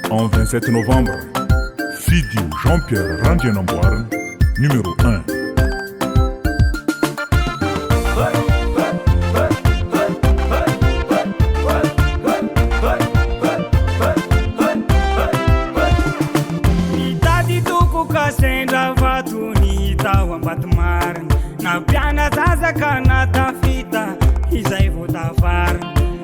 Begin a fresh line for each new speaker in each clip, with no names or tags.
En 27 novembre, Fidio Jean-Pierre Randjenamboarn, numéro 1.
Napiana zazaka natafita izay votavary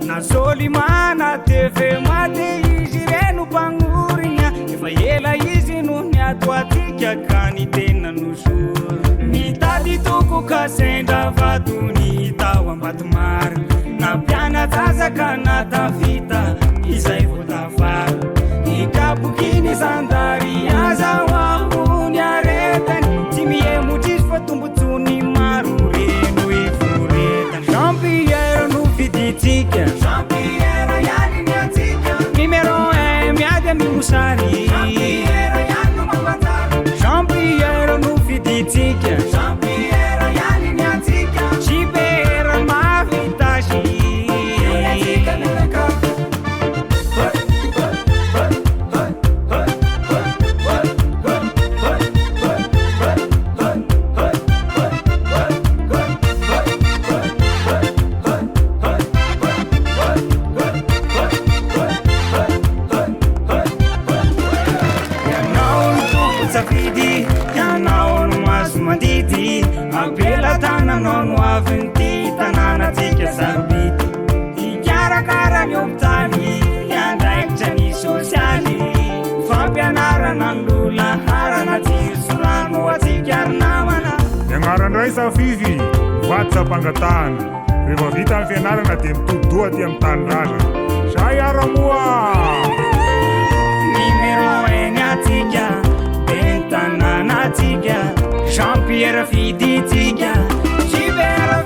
nasolimana teve mate izy reno mpagnorina efa ela izy no niatoatika ka ny tena nosoro mitady toko ka sendra vatony tao ambatomary napiana zazaka natafita izay votavary ikapokiny zandary azahoaho ny aretany tsy miemotsisy fa tombotsony maro reno eforetany Jean-Pierre no fiditsika Jean-Pierre yani ny atsika numéro 1 miady amy mosary Jean-Pierre yani no mampanjary Jean-Pierre no fiditsika Jean-Pierre yani ny atsika Jibera mavitasy nono avinty tanana tsika sarobity hikarakara ny omitaly andraikitra ny sosialy fampianarana ny lola harana tsirosorano atsika ary namana
Ianarandray Safizy vatsam-pangatahana rehefa vita amin'ny fianarana dia mitodoa aty amin'ny tanindrazana zay aramoa
numéro 1 atsika teny tanàna atsika Jean-Pierre fiditsika Jibera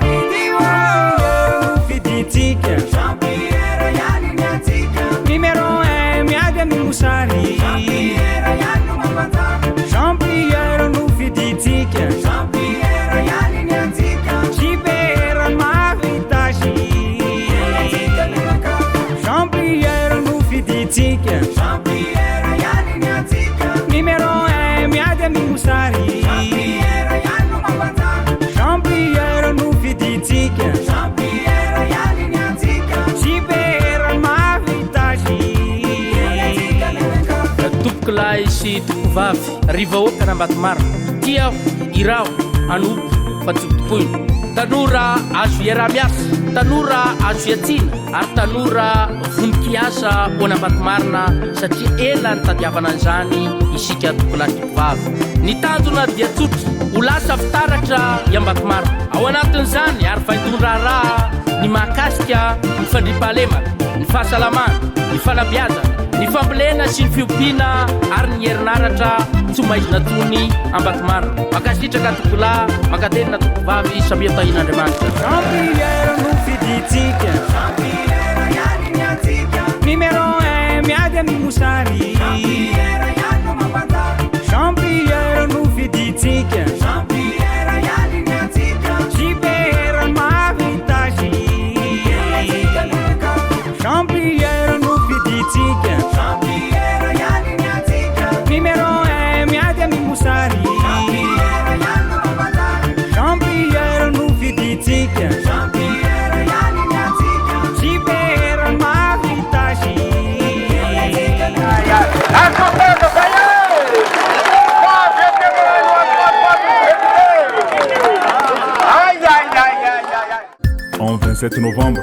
fiditsika Jean-Pierre yani ny atsika numéro 1 miady amy mosary Jean-Pierre yani no mampanjary Jean-Pierre no fiditsika Jean-Pierre yani ny atsika Jibera mavitasy Jean-Pierre no fiditsika Jean-Pierre yani ny atsika numéro 1 miady amy mosary Jean-Pierre yani no mampanjary Jean-Pierre no fiditsika Jean-Pierre yani ny atsika Jibera mavitasy
tompoko lahy sy tompoko vavy riva oka nambatomaro tiaho iraho anopo fa tsopotopoina tanora azo iara-miasa tanora azo iatsina ary tanora voninkiasa ho anambatomarina satria ela ny tadiavana an'izany isika tompolahy tompoko vavy ny tanjona dia tsotra ho lasa fitaratra iambatomarina ao anatin'izany ary fahitondra raha ny mahakasika ny fandriam-pahalemana ny fahasalamana ny fanabeazana ny fambolena sy ny fiompiana ary ny herinaratra tsy maizina tony ambatomarina makasitraka tompolahy makatenina tompoko-vavy samy atahin'Andriamanitra
Jean-Pierre no fiditsika Jean-Pierre yani ny atsika numéro 1 miady amy mosary Jean-Pierre yani no mampanjary Jean-Pierre no fiditsika Jean-Pierre yani ny atsika Jibera mavitasy Jean-Pierre no fiditsika Jean-Pierre yani ny atsika numéro 1 miady amy mosary Jean-Pierre yani no mampanjary Jean-Pierre no fiditsika Jean-Pierre yani ny atsika Jibera mavitasy
En 27 novembre,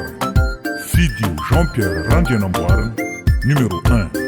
Fidio Jean-Pierre Randjenamboarn, numéro 1.